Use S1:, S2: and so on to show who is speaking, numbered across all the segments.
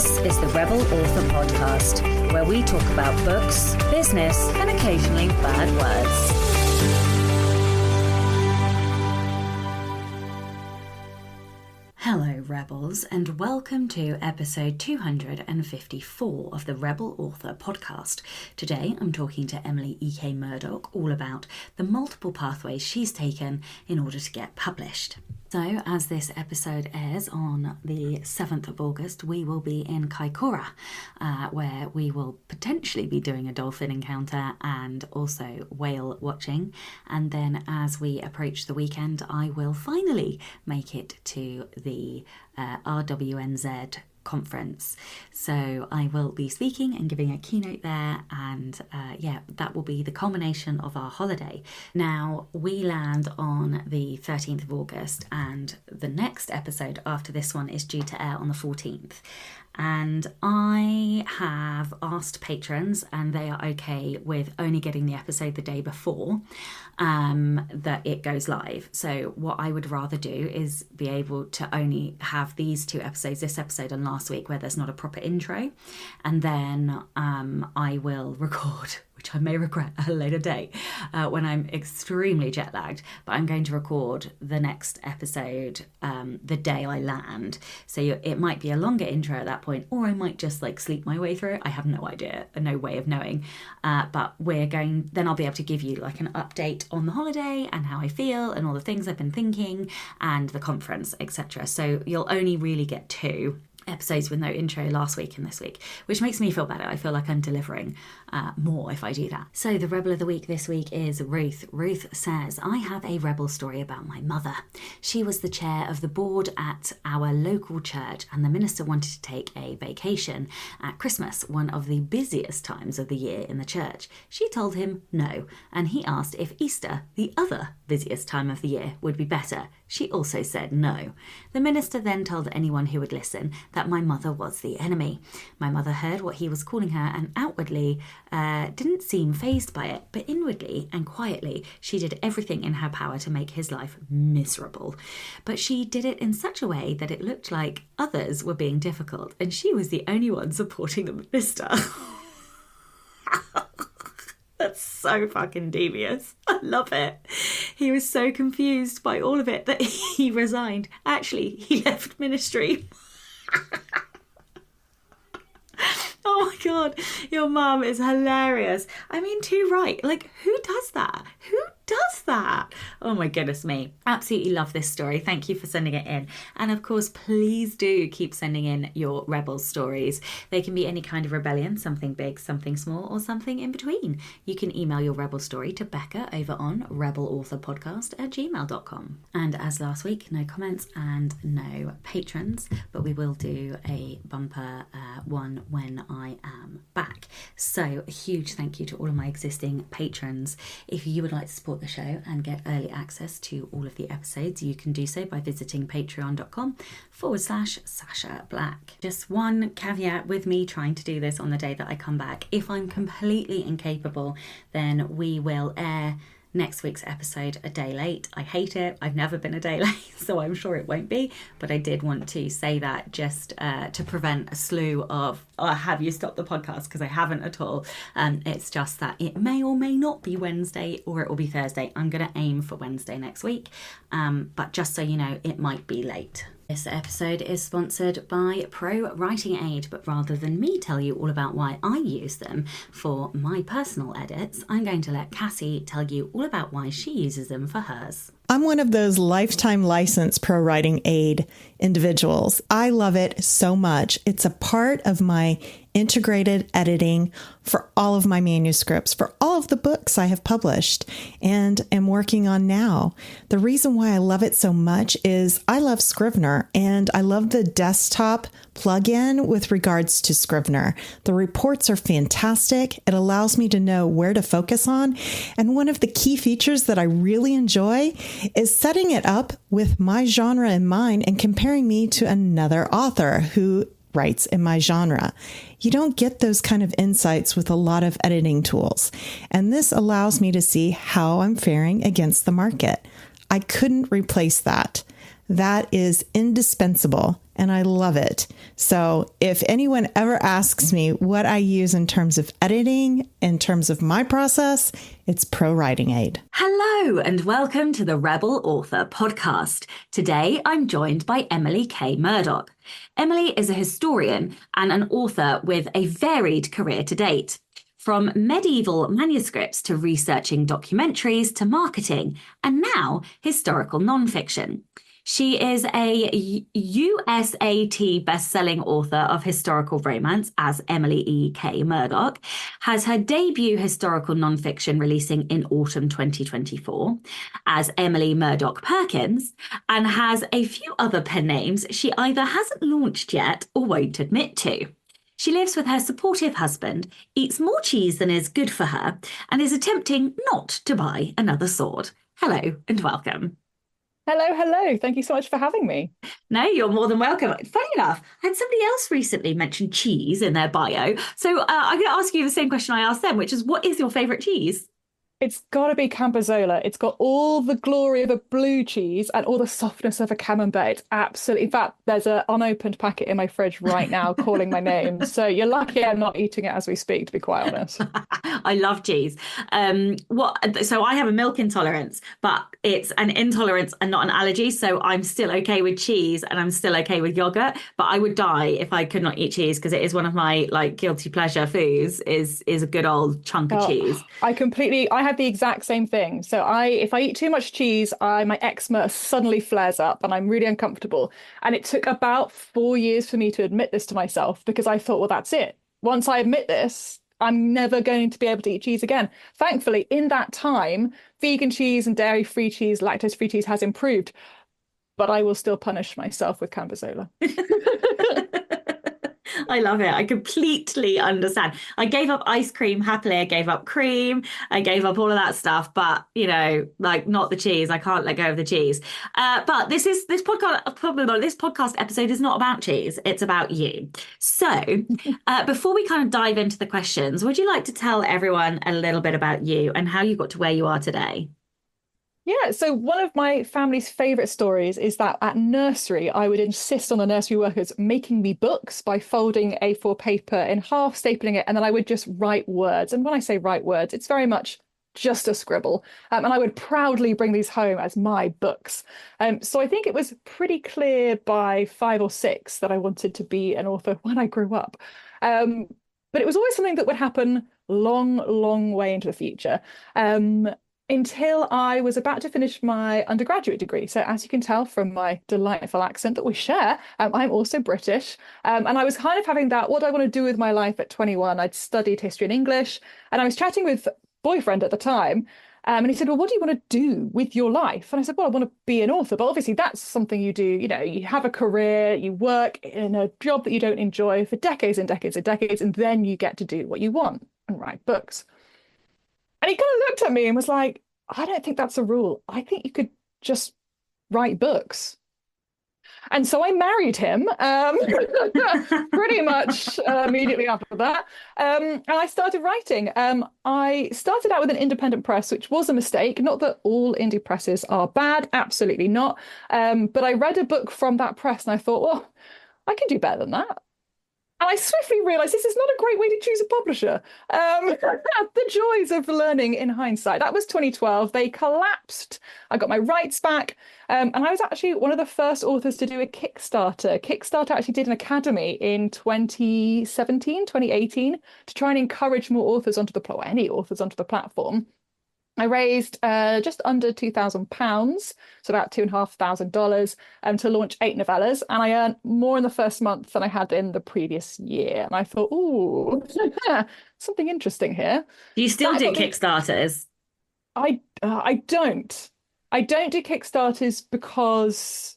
S1: This is the Rebel Author Podcast, where we talk about books, business, and occasionally bad words. Hello, Rebels, and welcome to episode 254 of the Rebel Author Podcast. Today, I'm talking to Emily E K Murdoch all about the multiple pathways she's taken in order to get published. So, as this episode airs on the 7th of August, we will be in Kaikoura, where we will potentially be doing a dolphin encounter and also whale watching. And then as we approach the weekend, I will finally make it to the RWNZ conference. So I will be speaking and giving a keynote there, and that will be the culmination of our holiday. Now, we land on the 13th of August, and the next episode after this one is due to air on the 14th. And I have asked patrons, and they are okay with only getting the episode the day before that it goes live. So what I would rather do is be able to only have these two episodes, this episode and last week, where there's not a proper intro. And then I will record, which I may regret at a later date when I'm extremely jet lagged, but I'm going to record the next episode the day I land. So it might be a longer intro at that point, or I might just sleep my way through it. I have no idea, no way of knowing. But then I'll be able to give you an update on the holiday and how I feel and all the things I've been thinking and the conference, etc. So you'll only really get two episodes with no intro last week and this week, which makes me feel better. I feel like I'm delivering more if I do that. So the Rebel of the Week this week is Ruth. Ruth says, I have a rebel story about my mother. She was the chair of the board at our local church, and the minister wanted to take a vacation at Christmas, one of the busiest times of the year in the church. She told him no, and he asked if Easter, the other busiest time of the year, would be better. She also said no. The minister then told anyone who would listen that my mother was the enemy. My mother heard what he was calling her and outwardly didn't seem fazed by it, but inwardly and quietly she did everything in her power to make his life miserable. But she did it in such a way that it looked like others were being difficult and she was the only one supporting the minister. That's so fucking devious. I love it. He was so confused by all of it that he resigned. Actually, he left ministry. Oh my God, your mum is hilarious. I mean, too right. Who does that? Who does that? Oh my goodness me. Absolutely love this story. Thank you for sending it in. And of course, please do keep sending in your rebel stories. They can be any kind of rebellion, something big, something small, or something in between. You can email your rebel story to Becca over on rebelauthorpodcast@gmail.com. And as last week, no comments and no patrons, but we will do a bumper one when I am back. So a huge thank you to all of my existing patrons. If you would like to support the show and get early access to all of the episodes, you can do so by visiting patreon.com/Sasha Black. Just one caveat with me trying to do this on the day that I come back. If I'm completely incapable, then we will air next week's episode a day late. I hate it. I've never been a day late, so I'm sure it won't be. But I did want to say that just to prevent a slew of, have you stopped the podcast? Because I haven't at all. It's just that it may or may not be Wednesday or it will be Thursday. I'm going to aim for Wednesday next week. But just so you know, it might be late. This episode is sponsored by Pro Writing Aid, but rather than me tell you all about why I use them for my personal edits, I'm going to let Cassie tell you all about why she uses them for hers.
S2: I'm one of those lifetime license Pro Writing Aid individuals. I love it so much. It's a part of my integrated editing for all of my manuscripts, for all of the books I have published and am working on now. The reason why I love it so much is I love Scrivener and I love the desktop plugin with regards to Scrivener. The reports are fantastic. It allows me to know where to focus on. And one of the key features that I really enjoy is setting it up with my genre in mind and comparing me to another author who writes in my genre. You don't get those kind of insights with a lot of editing tools. And this allows me to see how I'm faring against the market. I couldn't replace that. That is indispensable and I love it. So if anyone ever asks me what I use in terms of editing, in terms of my process, it's Pro Writing Aid.
S1: Hello and welcome to the Rebel Author podcast. Today I'm joined by Emily K Murdoch. Emily is a historian and an author with a varied career to date. From medieval manuscripts to researching documentaries to marketing, and now historical nonfiction. She is a USAT best-selling author of historical romance as Emily E K Murdoch, has her debut historical nonfiction releasing in autumn 2024 as Emily Murdoch Perkins, and has a few other pen names she either hasn't launched yet or won't admit to. She lives with her supportive husband, eats more cheese than is good for her, and is attempting not to buy another sword. Hello and welcome.
S3: Hello. Thank you so much for having me.
S1: No, you're more than welcome. Funny enough, I had somebody else recently mention cheese in their bio. So I'm going to ask you the same question I asked them, which is, what is your favourite cheese?
S3: It's got to be Cambozola. It's got all the glory of a blue cheese and all the softness of a camembert. It's absolutely, in fact, there's an unopened packet in my fridge right now calling my name. So you're lucky I'm not eating it as we speak, to be quite honest.
S1: I love cheese. So I have a milk intolerance, but it's an intolerance and not an allergy. So I'm still okay with cheese and I'm still okay with yogurt. But I would die if I could not eat cheese, because it is one of my guilty pleasure foods. Is a good old chunk of cheese.
S3: I had the exact same thing. So if I eat too much cheese, my eczema suddenly flares up and I'm really uncomfortable. And it took about 4 years for me to admit this to myself, because I thought, well, that's it. Once I admit this, I'm never going to be able to eat cheese again. Thankfully, in that time, vegan cheese and dairy-free cheese, lactose-free cheese has improved, but I will still punish myself with Cambozola.
S1: I love it. I completely understand. I gave up ice cream happily. I gave up cream. I gave up all of that stuff. But, not the cheese. I can't let go of the cheese. But this podcast episode is not about cheese. It's about you. So before we kind of dive into the questions, would you like to tell everyone a little bit about you and how you got to where you are today?
S3: Yeah, so one of my family's favourite stories is that at nursery, I would insist on the nursery workers making me books by folding A4 paper in half, stapling it, and then I would just write words. And when I say write words, it's very much just a scribble. And I would proudly bring these home as my books. So I think it was pretty clear by 5 or 6 that I wanted to be an author when I grew up. But it was always something that would happen long way into the future. Until I was about to finish my undergraduate degree. So as you can tell from my delightful accent that we share, I'm also British. And I was kind of having that, what do I want to do with my life at 21? I'd studied history and English, and I was chatting with a boyfriend at the time. And he said, well, what do you want to do with your life? And I said, well, I want to be an author. But obviously that's something you do. You have a career, you work in a job that you don't enjoy for decades and decades and decades, and then you get to do what you want and write books. And he kind of looked at me and was like, I don't think that's a rule. I think you could just write books. And so I married him pretty much immediately after that. And I started writing. I started out with an independent press, which was a mistake. Not that all indie presses are bad, absolutely not. But I read a book from that press and I thought, well, I can do better than that. And I swiftly realised this is not a great way to choose a publisher. The joys of learning in hindsight. That was 2012. They collapsed. I got my rights back. And I was actually one of the first authors to do a Kickstarter. Kickstarter actually did an academy in 2017, 2018, to try and encourage more authors onto the platform, any authors onto the platform. I raised just under £2,000, so about $2,500, to launch 8 novellas, and I earned more in the first month than I had in the previous year. And I thought, ooh, something interesting here.
S1: Do you still do Kickstarters?
S3: I don't. I don't do Kickstarters because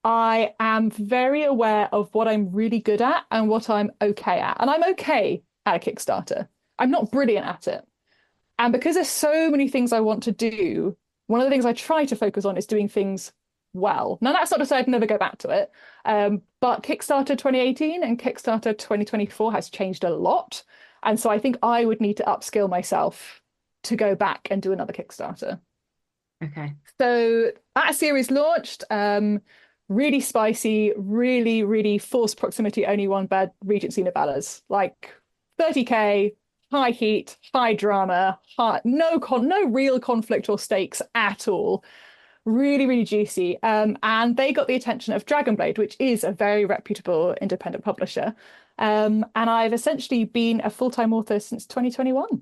S3: I am very aware of what I'm really good at and what I'm okay at. And I'm okay at a Kickstarter. I'm not brilliant at it. And because there's so many things I want to do, one of the things I try to focus on is doing things well. Now, that's not to say I'd never go back to it. But Kickstarter 2018 and Kickstarter 2024 has changed a lot. And so I think I would need to upskill myself to go back and do another Kickstarter.
S1: Okay.
S3: So that series launched. really spicy, really, really forced proximity, only one bed Regency novellas, like 30K, high heat, high drama, no real conflict or stakes at all. Really, really juicy. And they got the attention of Dragonblade, which is a very reputable independent publisher. And I've essentially been a full-time author since 2021.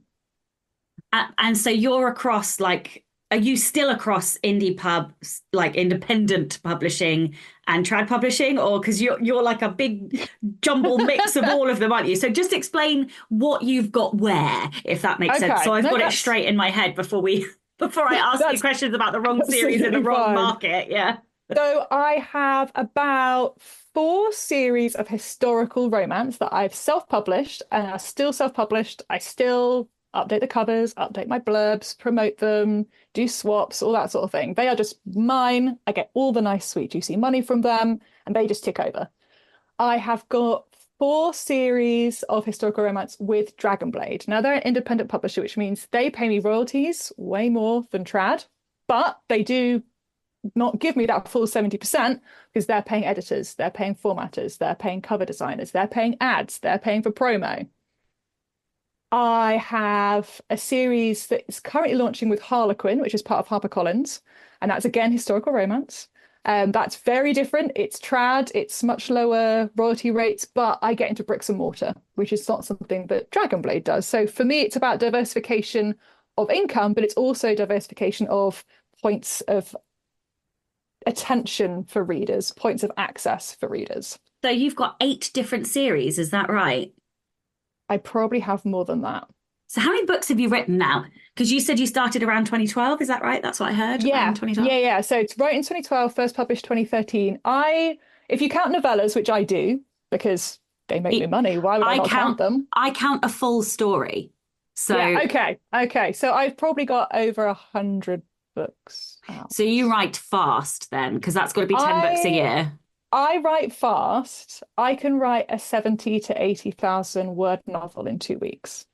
S1: And so you're across like, are you still across indie pubs, like independent publishing and trad publishing, or because you're like a big jumble mix of all of them, aren't you? So just explain what you've got where, if that makes sense. So I've got it straight in my head before I ask you questions about the wrong series in the wrong market. Yeah.
S3: So I have about 4 series of historical romance that I've self-published and are still self-published. I still update the covers, update my blurbs, promote them, do swaps, all that sort of thing. They are just mine. I get all the nice, sweet, juicy money from them, and they just tick over. I have got 4 series of historical romance with Dragonblade. Now, they're an independent publisher, which means they pay me royalties way more than trad, but they do not give me that full 70% because they're paying editors, they're paying formatters, they're paying cover designers, they're paying ads, they're paying for promo. I have a series that is currently launching with Harlequin, which is part of HarperCollins, and that's again historical romance. That's very different. It's trad, it's much lower royalty rates, but I get into bricks and mortar, which is not something that Dragonblade does. So for me, it's about diversification of income, but it's also diversification of points of attention for readers, points of access for readers.
S1: So you've got 8 different series, is that right?
S3: I probably have more than that.
S1: So how many books have you written now? Because you said you started around 2012, is that right? That's what I heard.
S3: Yeah,
S1: 2012.
S3: yeah. So it's wrote in 2012, first published 2013. If you count novellas, which I do, because they make me money, why would I not count them?
S1: I count a full story. So
S3: yeah, okay. So I've probably got over 100 books out.
S1: So you write fast then, because that's got to be 10 books a year.
S3: I write fast. I can write a 70 to 80,000 word novel in 2 weeks.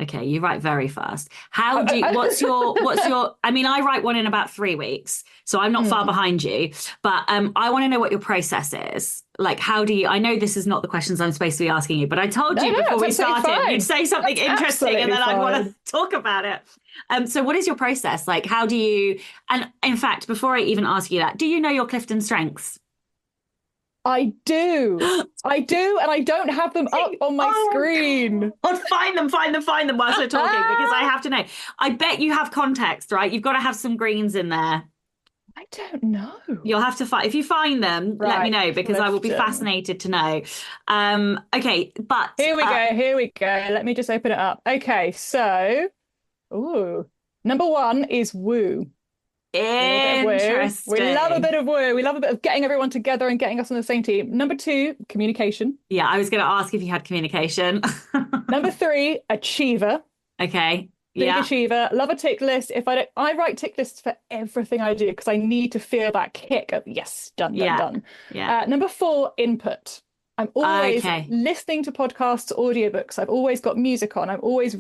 S1: Okay, you write very fast. What's your, I mean, I write one in about 3 weeks, so I'm not far behind you, but I want to know what your process is. Like, how do you, I know this is not the questions I'm supposed to be asking you, but I told you before we started, you'd say something interesting and then I'd want to talk about it. So what is your process? Like, how do you, and in fact, before I even ask you that, do you know your Clifton strengths?
S3: I do, and I don't have them up on my screen.
S1: God. Find them whilst we're talking, because I have to know. I bet you have context, right? You've got to have some greens in there.
S3: I don't know.
S1: You'll have to find, if you find them, let me know, because I will be fascinated to know. Okay, but
S3: here we go. Let me just open it up. Okay, so, number 1 is woo.
S1: Interesting.
S3: We love a bit of woo. We love a bit of getting everyone together and getting us on the same team. Number 2, communication.
S1: Yeah, I was going to ask if you had communication.
S3: Number 3, achiever.
S1: Okay.
S3: Big achiever. Love a tick list. I write tick lists for everything I do because I need to feel that kick of yes, done. Yeah. Number 4, input. I'm always listening to podcasts, audiobooks. I've always got music on. I'm always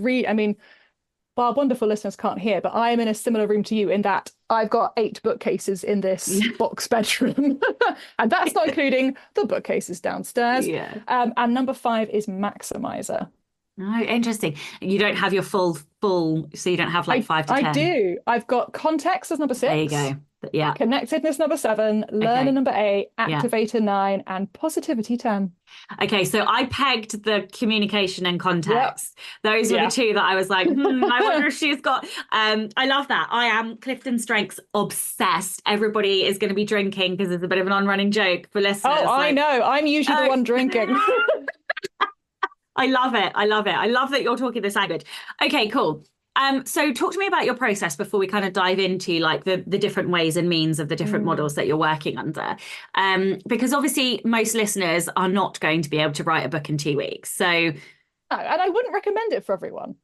S3: our wonderful listeners can't hear, but I am in a similar room to you in that I've got 8 bookcases in this box bedroom. And that's not including the bookcases downstairs.
S1: Yeah.
S3: And number 5 is maximizer.
S1: Oh, interesting. You don't have your full, so you don't have like 5 to 10.
S3: I do. I've got context as number 6.
S1: There you go. Yeah.
S3: Connectedness number 7, learner number 8, activator 9, and positivity 10.
S1: Okay, so I pegged the communication and context. Yep. Those were the 2 that I was like, I wonder if she's got. I love that. I am Clifton Strengths obsessed. Everybody is going to be drinking because it's a bit of an on-running joke for listeners.
S3: Oh, I know. I'm usually the one drinking.
S1: I love it. I love that you're talking this language. Okay, cool. So talk to me about your process before we kind of dive into like the different ways and means of the different models that you're working under. Because obviously most listeners are not going to be able to write a book in 2 weeks. So, and
S3: I wouldn't recommend it for everyone.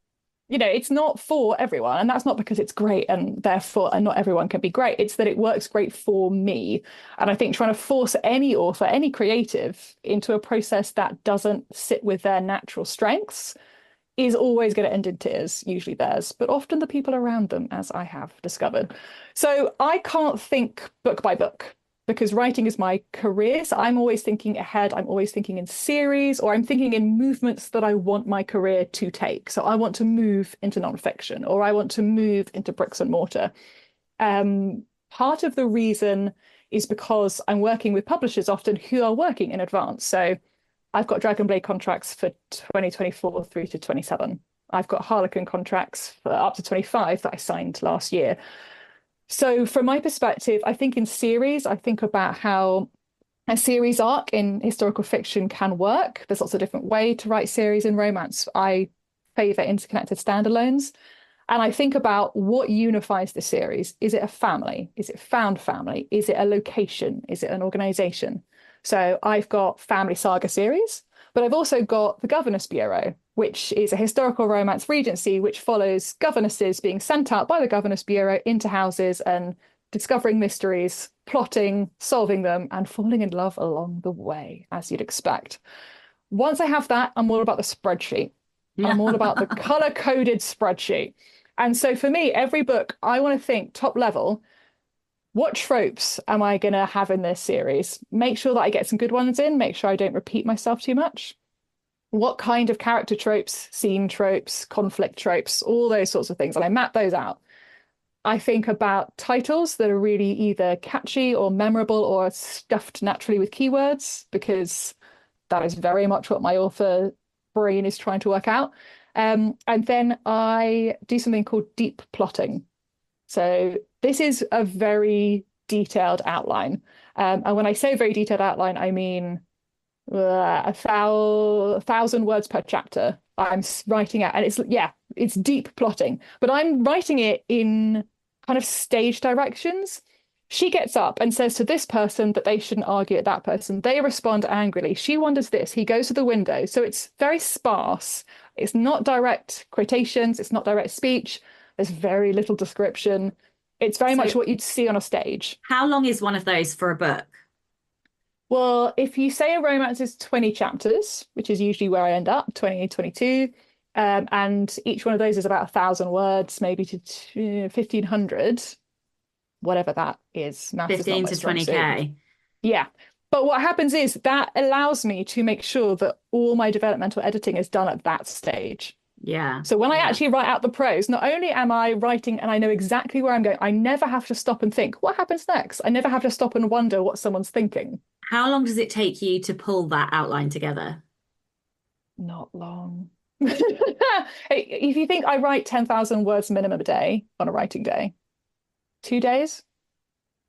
S3: It's not for everyone, and that's not because it's great and therefore not everyone can be great. It's that it works great for me. And I think trying to force any author, any creative into a process that doesn't sit with their natural strengths is always going to end in tears, usually theirs, but often the people around them, as I have discovered. So I can't think book by book because writing is my career. So I'm always thinking ahead. I'm always thinking in series, or I'm thinking in movements that I want my career to take. So I want to move into nonfiction, or I want to move into bricks and mortar. Part of the reason is because I'm working with publishers often who are working in advance. So I've got Dragon Blade contracts for 2024 through to 27. I've got Harlequin contracts for up to 25 that I signed last year. So from my perspective, I think in series, I think about how a series arc in historical fiction can work. There's lots of different ways to write series in romance. I favour interconnected standalones. And I think about what unifies the series. Is it a family? Is it found family? Is it a location? Is it an organization? So I've got Family Saga series, but I've also got the Governess Bureau, which is a historical romance regency which follows governesses being sent out by the Governess Bureau into houses and discovering mysteries, plotting, solving them, and falling in love along the way, as you'd expect. Once I have that, I'm all about the spreadsheet. I'm all about the color-coded spreadsheet. And so for me, every book, I want to think top level, what tropes am I going to have in this series? Make sure that I get some good ones in, make sure I don't repeat myself too much. What kind of character tropes, scene tropes, conflict tropes, all those sorts of things. And I map those out. I think about titles that are really either catchy or memorable or stuffed naturally with keywords, because that is very much what my author brain is trying to work out. And then I do something called deep plotting. So this is a very detailed outline. And when I say very detailed outline, I mean 1,000 words per chapter. I'm writing out, and it's deep plotting, but I'm writing it in kind of stage directions. She gets up and says to this person that they shouldn't argue at that person. They respond angrily. She wonders this. He goes to the window. So it's very sparse. It's not direct quotations. It's not direct speech. There's very little description. It's very much what you'd see on a stage.
S1: How long is one of those for a book?
S3: Well, if you say a romance is 20 chapters, which is usually where I end up, 20, 22, and each one of those is about 1,000 words, maybe to 1,500, whatever that is. Math
S1: 15 to 20K.
S3: Yeah. But what happens is that allows me to make sure that all my developmental editing is done at that stage.
S1: Yeah.
S3: So when I actually write out the prose, not only am I writing and I know exactly where I'm going, I never have to stop and think, what happens next? I never have to stop and wonder what someone's thinking.
S1: How long does it take you to pull that outline together?
S3: Not long. If you think I write 10,000 words minimum a day on a writing day, 2 days.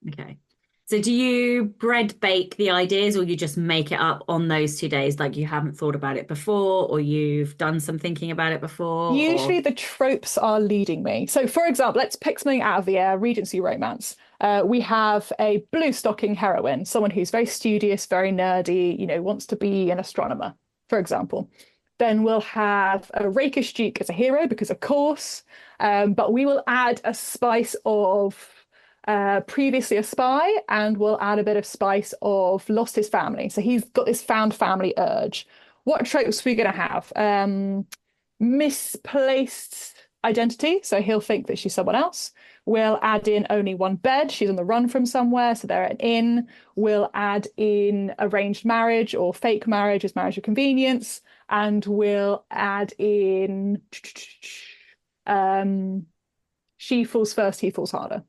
S1: Okay. So do you bread bake the ideas, or you just make it up on those 2 days? Like you haven't thought about it before, or you've done some thinking about it before?
S3: Usually the tropes are leading me. So for example, let's pick something out of the air, Regency romance. We have a blue stocking heroine, someone who's very studious, very nerdy, wants to be an astronomer, for example. Then we'll have a rakish duke as a hero, because of course, but we will add a spice of previously a spy, and we'll add a bit of spice of lost his family. So he's got this found family urge. What tropes are we going to have? Misplaced identity, so he'll think that she's someone else. We'll add in only one bed. She's on the run from somewhere, so they're at an inn. We'll add in arranged marriage or fake marriage as marriage of convenience. And we'll add in she falls first, he falls harder.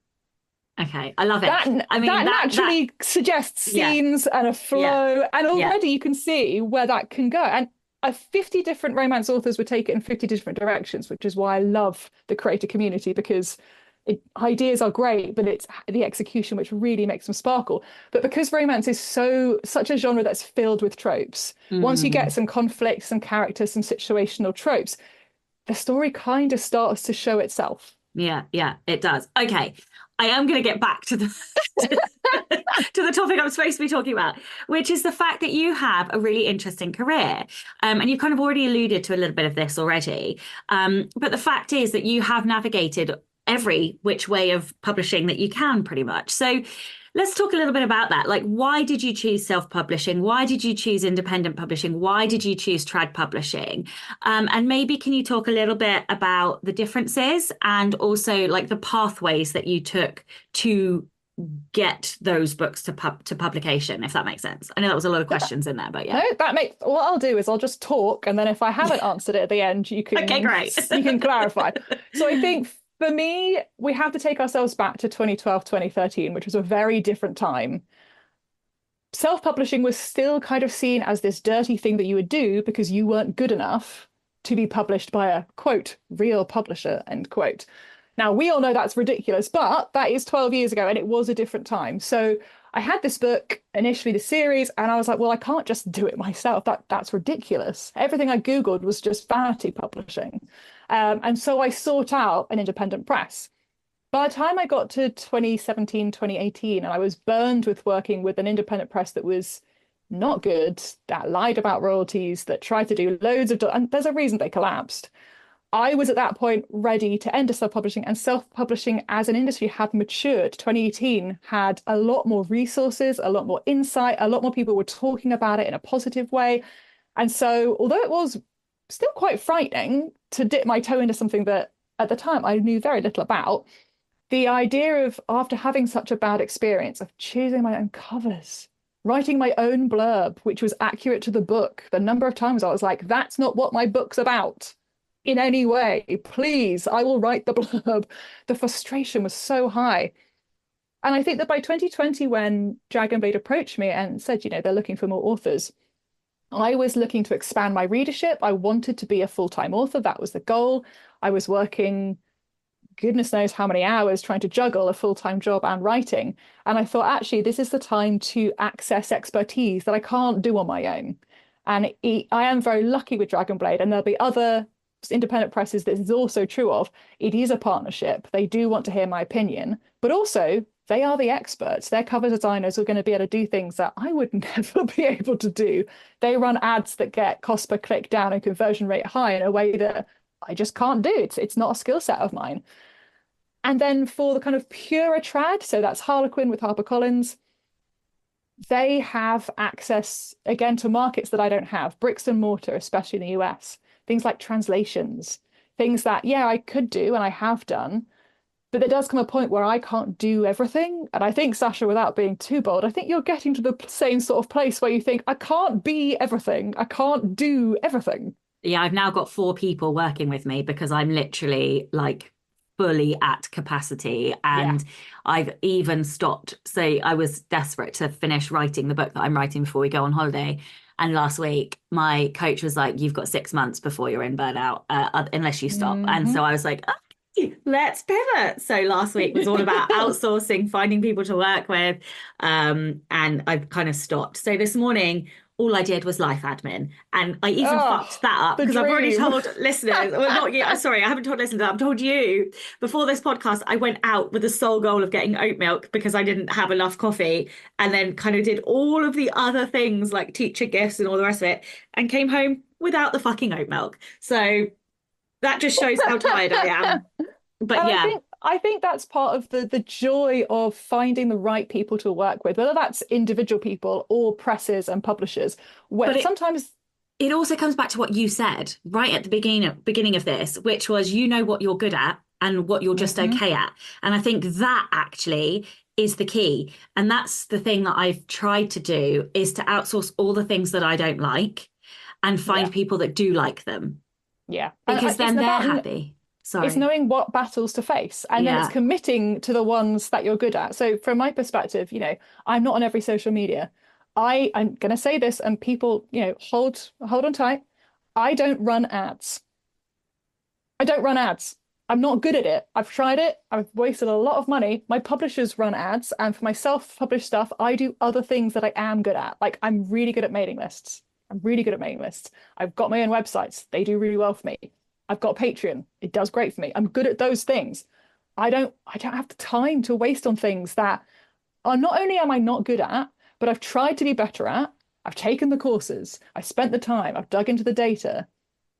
S1: Okay, I love it.
S3: That naturally suggests scenes and a flow. And already you can see where that can go. And 50 different romance authors would take it in 50 different directions, which is why I love the creator community, because ideas are great, but it's the execution which really makes them sparkle. But because romance is such a genre that's filled with tropes, once you get some conflict, some characters, some situational tropes, the story kind of starts to show itself.
S1: Yeah, it does. Okay, I am going to get back to the to the topic I'm supposed to be talking about, which is the fact that you have a really interesting career. And you've kind of already alluded to a little bit of this already. But the fact is that you have navigated every which way of publishing that you can, pretty much. So let's talk a little bit about that. Like, why did you choose self-publishing? Why did you choose independent publishing? Why did you choose trad publishing? And maybe can you talk a little bit about the differences and also like the pathways that you took to get those books to publication, if that makes sense? I know that was a lot of questions in there, but
S3: No,
S1: yeah.
S3: that makes, what I'll do is I'll just talk, and then if I haven't answered it at the end,
S1: Okay, great.
S3: you can clarify. So I think for me, we have to take ourselves back to 2012, 2013, which was a very different time. Self-publishing was still kind of seen as this dirty thing that you would do because you weren't good enough to be published by a, quote, real publisher, end quote. Now, we all know that's ridiculous, but that is 12 years ago and it was a different time. So I had this book, initially the series, and I was like, well, I can't just do it myself. That's ridiculous. Everything I Googled was just vanity publishing. And so I sought out an independent press. By the time I got to 2017, 2018, and I was burned with working with an independent press that was not good, that lied about royalties, that tried to do loads of, and there's a reason they collapsed. I was at that point ready to end self-publishing, and self-publishing as an industry had matured. 2018 had a lot more resources, a lot more insight, a lot more people were talking about it in a positive way. And so, although it was still quite frightening to dip my toe into something that at the time I knew very little about, the idea of, after having such a bad experience, of choosing my own covers, writing my own blurb, which was accurate to the book, the number of times I was like, that's not what my book's about in any way. Please, I will write the blurb. The frustration was so high. And I think that by 2020, when Dragon Blade approached me and said, they're looking for more authors, I was looking to expand my readership. I wanted to be a full-time author. That was the goal. I was working goodness knows how many hours trying to juggle a full-time job and writing. And I thought, actually, this is the time to access expertise that I can't do on my own. And I am very lucky with Dragon Blade, and there'll be other independent presses that is also true of. It is a partnership. They do want to hear my opinion, but also they are the experts. Their cover designers are going to be able to do things that I would never be able to do. They run ads that get cost per click down and conversion rate high in a way that I just can't do. It's not a skill set of mine. And then for the kind of purer trad, so that's Harlequin with HarperCollins, they have access, again, to markets that I don't have, bricks and mortar, especially in the US, things like translations, things that, yeah, I could do and I have done, but there does come a point where I can't do everything. And I think, Sasha, without being too bold, I think you're getting to the same sort of place where you think, I can't be everything. I can't do everything.
S1: Yeah, I've now got 4 people working with me because I'm literally like fully at capacity, and I've even stopped. So I was desperate to finish writing the book that I'm writing before we go on holiday. And last week, my coach was like, you've got 6 months before you're in burnout, unless you stop. And so I was like, okay, let's pivot. So last week was all about outsourcing, finding people to work with. And I've kind of stopped. So this morning, all I did was life admin. And I even fucked that up because I've already told listeners, well, not you, sorry, I haven't told listeners, I've told you before this podcast, I went out with the sole goal of getting oat milk because I didn't have enough coffee, and then kind of did all of the other things like teacher gifts and all the rest of it, and came home without the fucking oat milk. So that just shows how tired I am. But and yeah.
S3: I think that's part of the joy of finding the right people to work with, whether that's individual people or presses and publishers. Where sometimes
S1: it also comes back to what you said right at the beginning of this, which was, what you're good at and what you're just okay at. And I think that actually is the key. And that's the thing that I've tried to do, is to outsource all the things that I don't like and find people that do like them.
S3: Yeah.
S1: Because then they're happy. Sorry.
S3: It's knowing what battles to face, and then it's committing to the ones that you're good at. So from my perspective, I'm not on every social media. I'm going to say this, and people, hold on tight. I don't run ads. I'm not good at it. I've tried it. I've wasted a lot of money. My publishers run ads, and for my self-published stuff, I do other things that I am good at. Like, I'm really good at mailing lists. I've got my own websites. They do really well for me. I've got Patreon. It does great for me. I'm good at those things. I don't have the time to waste on things that are, not only am I not good at, but I've tried to be better at. I've taken the courses. I spent the time. I've dug into the data.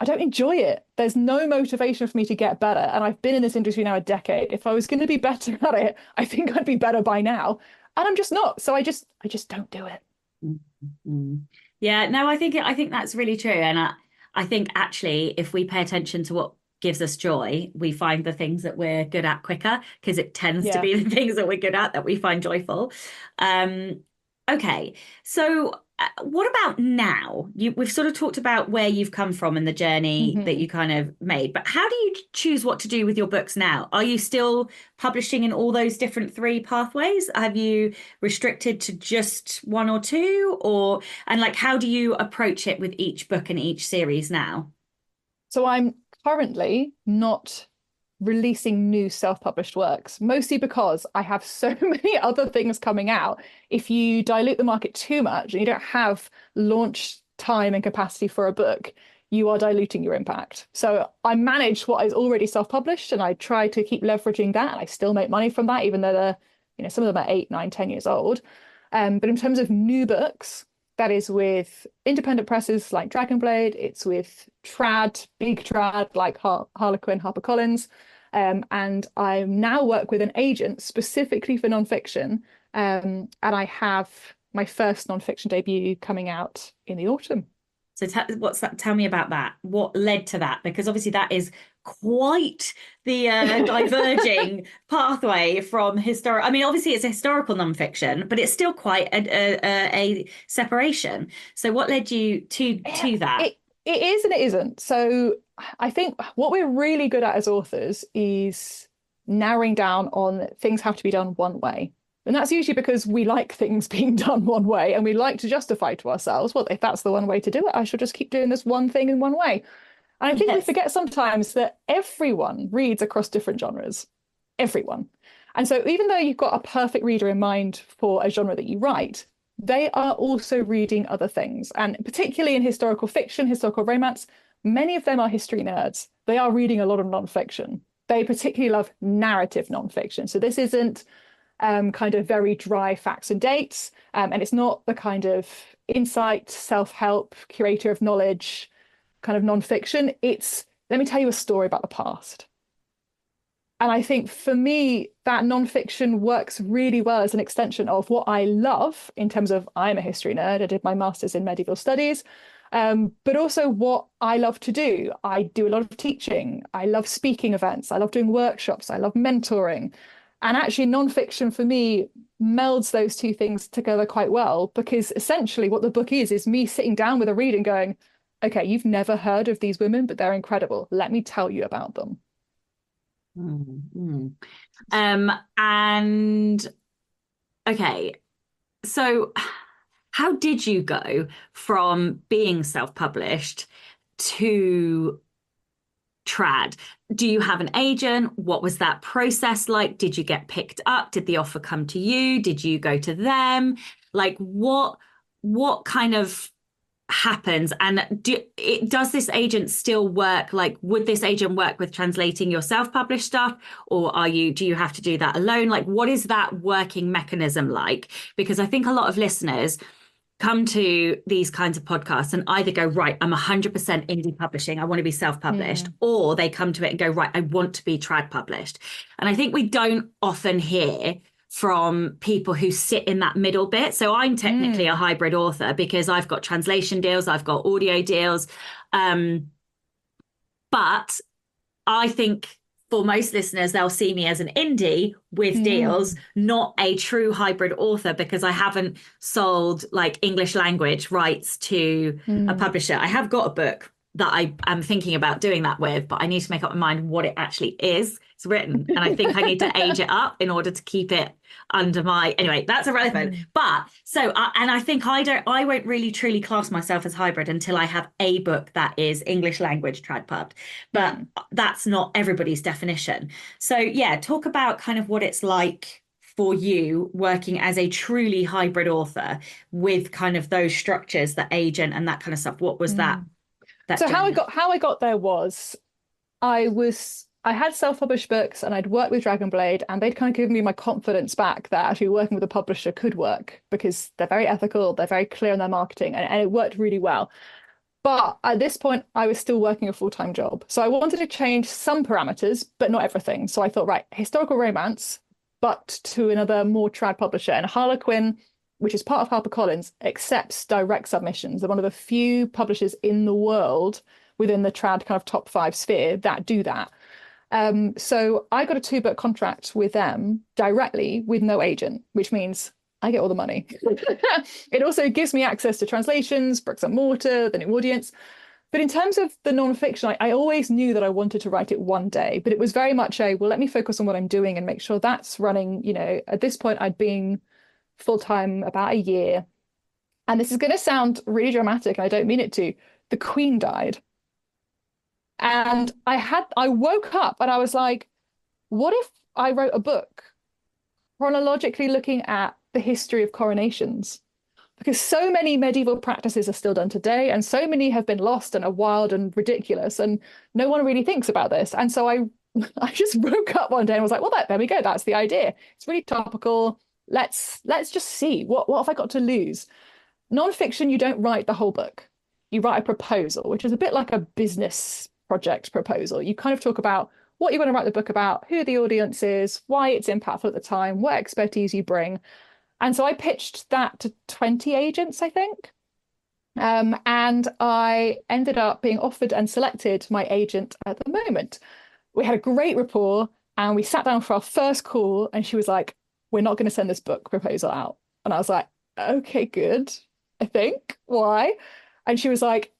S3: I don't enjoy it. There's no motivation for me to get better. And I've been in this industry now a decade. If I was going to be better at it, I think I'd be better by now. And I'm just not. So I just don't do it.
S1: Mm-hmm. Yeah, no, I think that's really true. And I think actually, if we pay attention to what gives us joy, we find the things that we're good at quicker, because it tends to
S3: Yeah.
S1: be the things that we're good at that we find joyful. Okay, so what about now? We've sort of talked about where you've come from and the journey that
S3: Hmm.
S1: you kind of made, but how do you choose what to do with your books now? Are you still publishing in all those different three pathways? Have you restricted to just one or two, and like how do you approach it with each book and each series now?
S3: So I'm currently not releasing new self-published works, mostly because I have so many other things coming out. If you dilute the market too much and you don't have launch time and capacity for a book, you are diluting your impact. So I manage what is already self-published and I try to keep leveraging that. And I still make money from that, even though some of them are 8, 9, 10 years old. But in terms of new books, that is with independent presses like Dragonblade. It's with trad, big trad like Harlequin, HarperCollins. And I now work with an agent specifically for nonfiction. And I have my first nonfiction debut coming out in the autumn.
S1: So what's that? Tell me about that. What led to that? Because obviously that is quite the diverging pathway from historic. I mean, obviously it's a historical nonfiction, but it's still quite a separation. So what led you to that?
S3: It is and it isn't. So I think what we're really good at as authors is narrowing down on things have to be done one way. And that's usually because we like things being done one way and we like to justify to ourselves, well, if that's the one way to do it, I should just keep doing this one thing in one way. And I think we
S1: Yes.
S3: forget sometimes that everyone reads across different genres. Everyone. And so even though you've got a perfect reader in mind for a genre that you write, they are also reading other things. And particularly in historical fiction, historical romance, many of them are history nerds. They are reading a lot of nonfiction. They particularly love narrative nonfiction. So this isn't kind of very dry facts and dates. And it's not the kind of insight, self-help, curator of knowledge kind of nonfiction. It's, let me tell you a story about the past. And I think for me, that nonfiction works really well as an extension of what I love in terms of I'm a history nerd. I did my master's in medieval studies, but also what I love to do. I do a lot of teaching. I love speaking events. I love doing workshops. I love mentoring. And actually, nonfiction for me melds those two things together quite well, because essentially what the book is me sitting down with a reader and going, okay, you've never heard of these women, but they're incredible. Let me tell you about them.
S1: Mm-hmm. And okay, so how did you go from being self-published to trad? Do you have an agent? What was that process like? Did you get picked up? Did the offer come to you? Did you go to them? Like what kind of happens? And does this agent still work? Like, would this agent work with translating your self-published stuff, or do you have to do that alone? Like, what is that working mechanism like? Because I think a lot of listeners come to these kinds of podcasts and either go, right, I'm 100% indie publishing, I want to be self-published, or they come to it and go, right, I want to be trad published. And I think we don't often hear from people who sit in that middle bit. So I'm technically a hybrid author because I've got translation deals, I've got audio deals. But I think for most listeners, they'll see me as an indie with deals, not a true hybrid author, because I haven't sold like English language rights to a publisher. I have got a book that I am thinking about doing that with, but I need to make up my mind what it actually is. It's written, and I think I need to age it up in order to keep it under my, anyway, that's irrelevant. But so, and I think I won't really truly class myself as hybrid until I have a book that is English language trad pubbed, but that's not everybody's definition. So yeah, talk about kind of what it's like for you working as a truly hybrid author with kind of those structures, the agent and that kind of stuff. What was that?
S3: So how I got there was I had self-published books and I'd worked with Dragonblade, and they'd kind of given me my confidence back that actually working with a publisher could work because they're very ethical, they're very clear in their marketing, and it worked really well. But at this point, I was still working a full-time job. So I wanted to change some parameters, but not everything. So I thought, right, historical romance, but to another more trad publisher. And Harlequin, which is part of HarperCollins, accepts direct submissions. They're one of the few publishers in the world within the trad kind of top 5 sphere that do that. So I got a 2-book contract with them directly with no agent, which means I get all the money. It also gives me access to translations, bricks and mortar, the new audience. But in terms of the nonfiction, I always knew that I wanted to write it one day, but it was very much well, let me focus on what I'm doing and make sure that's running. At this point, I'd been full-time about a year. And this is going to sound really dramatic, and I don't mean it to. The Queen died. And I woke up and I was like, what if I wrote a book chronologically looking at the history of coronations? Because so many medieval practices are still done today, and so many have been lost and are wild and ridiculous, and no one really thinks about this. And so I just woke up one day and was like, well, there we go. That's the idea. It's really topical. Let's just see. What have I got to lose? Nonfiction, you don't write the whole book. You write a proposal, which is a bit like a business project proposal. You kind of talk about what you want to write the book about, who the audience is, why it's impactful at the time, what expertise you bring. And so I pitched that to 20 agents, I think. And I ended up being offered and selected my agent at the moment. We had a great rapport, and we sat down for our first call, and she was like, we're not going to send this book proposal out. And I was like, okay, good, I think. Why? And she was like,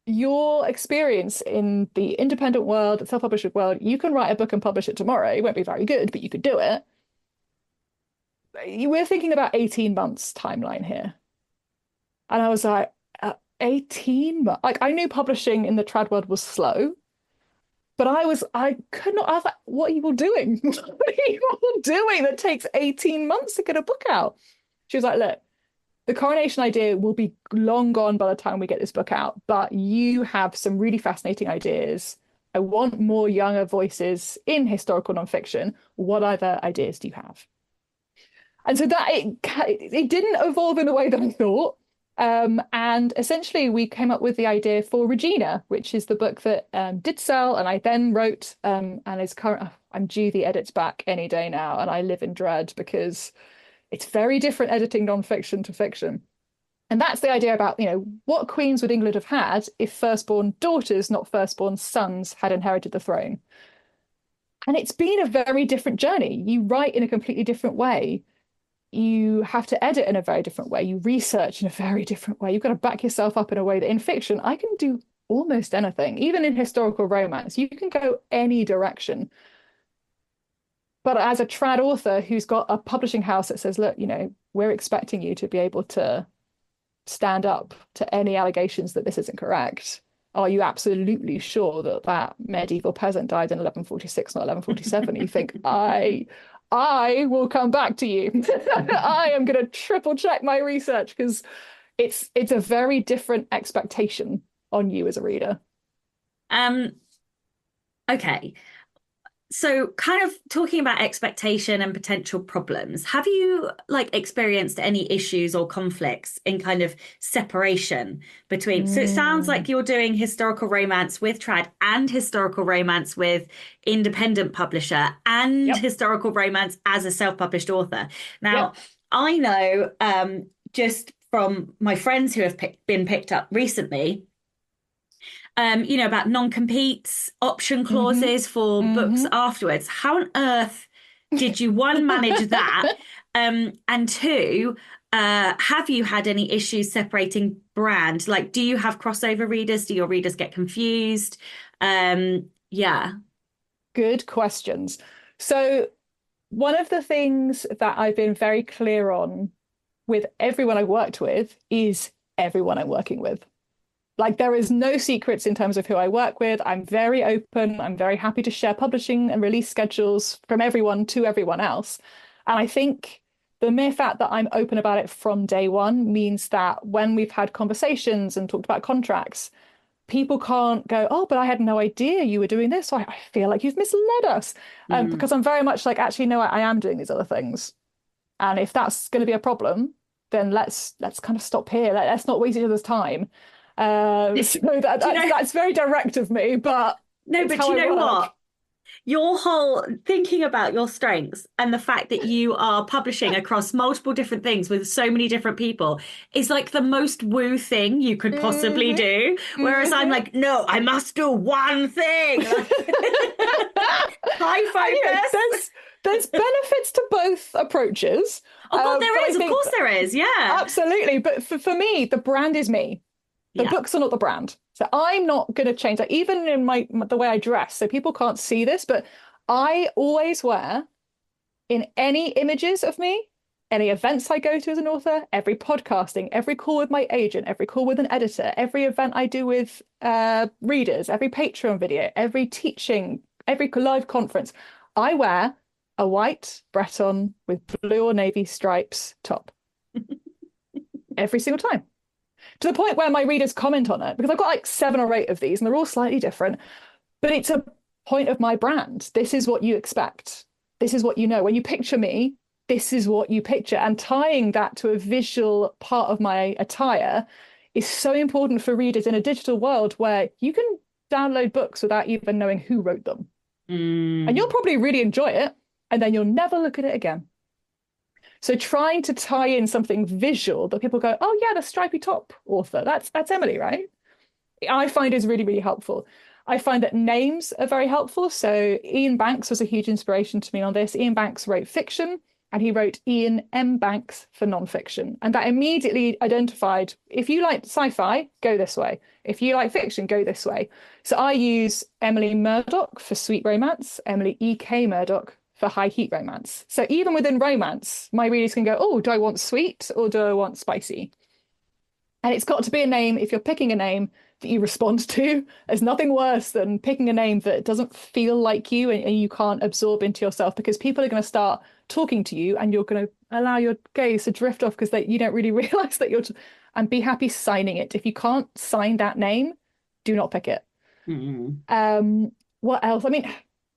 S3: your experience in the independent world, the self-publishing world, you can write a book and publish it tomorrow. It won't be very good, but you could do it. We're thinking about 18 months timeline here. And I was like, 18 months? Like, I knew publishing in the trad world was slow, but I could not have, what are you all doing? What are you all doing that takes 18 months to get a book out? She was like, look, the coronation idea will be long gone by the time we get this book out, but you have some really fascinating ideas. I want more younger voices in historical nonfiction. What other ideas do you have? And so that it didn't evolve in the way that I thought. And essentially, we came up with the idea for Regina, which is the book that did sell, and I then wrote, and is current. I'm due the edits back any day now, and I live in dread because it's very different editing nonfiction to fiction. And that's the idea about, what queens would England have had if firstborn daughters, not firstborn sons, had inherited the throne? And it's been a very different journey. You write in a completely different way. You have to edit in a very different way. You research in a very different way. You've got to back yourself up in a way that in fiction, I can do almost anything. Even in historical romance, you can go any direction. But as a trad author who's got a publishing house that says, look, we're expecting you to be able to stand up to any allegations that this isn't correct. Are you absolutely sure that that medieval peasant died in 1146, not 1147? You think, I will come back to you. I am going to triple check my research because it's a very different expectation on you as a reader.
S1: Okay. So kind of talking about expectation and potential problems, have you experienced any issues or conflicts in kind of separation between, so it sounds like you're doing historical romance with trad and historical romance with independent publisher and historical romance as a self-published author. Now, I know just from my friends who have been picked up recently, about non-competes, option clauses for books afterwards. How on earth did you, one, manage that? And two, have you had any issues separating brand? Like, do you have crossover readers? Do your readers get confused? Yeah.
S3: Good questions. So one of the things that I've been very clear on with everyone I've worked with is everyone I'm working with. Like, there is no secrets in terms of who I work with. I'm very open. I'm very happy to share publishing and release schedules from everyone to everyone else. And I think the mere fact that I'm open about it from day one means that when we've had conversations and talked about contracts, people can't go, oh, but I had no idea you were doing this. So I feel like you've misled us. Because I'm very much like, actually, no, I am doing these other things. And if that's going to be a problem, then let's kind of stop here. Let's not waste each other's time. So that's very direct of me, but
S1: no, but you know what? your whole thinking about your strengths and the fact that you are publishing across multiple different things with so many different people is like the most woo thing you could possibly
S3: Hmm.
S1: do. Whereas I'm like, no, I must do one thing. High
S3: And
S1: focus.
S3: there's benefits to both approaches.
S1: Oh God,
S3: But
S1: there
S3: I
S1: is. Of
S3: think
S1: course there is. Yeah.
S3: absolutely. But for me, the brand is me. The
S1: Yeah.
S3: books are not the brand. So I'm not going to change that, even in the way I dress. So people can't see this, but I always wear in any images of me, any events I go to as an author, every podcasting, every call with my agent, every call with an editor, every event I do with readers, every Patreon video, every teaching, every live conference, I wear a white Breton with blue or navy stripes top every single time. To the point where my readers comment on it, because I've got like 7 or 8 of these and they're all slightly different, but it's a point of my brand. This is what you expect. This is what you know. When you picture me, this is what you picture. And tying that to a visual part of my attire is so important for readers in a digital world where you can download books without even knowing who wrote them. And you'll probably really enjoy it, and then you'll never look at it again. So trying to tie in something visual that people go, oh yeah, the stripy top author, that's Emily, right? I find is really, really helpful. I find that names are very helpful. So Ian Banks was a huge inspiration to me on this. Ian Banks wrote fiction and he wrote Ian M. Banks for nonfiction. And that immediately identified, if you like sci-fi, go this way. If you like fiction, go this way. So I use Emily Murdoch for sweet romance, Emily E K Murdoch for high heat romance. So even within romance, my readers can go, oh, do I want sweet or do I want spicy? And it's got to be a name, if you're picking a name that you respond to, there's nothing worse than picking a name that doesn't feel like you and you can't absorb into yourself, because people are going to start talking to you and you're going to allow your gaze to drift off because you don't really realize that and be happy signing it. If you can't sign that name, do not pick it. What else? I mean,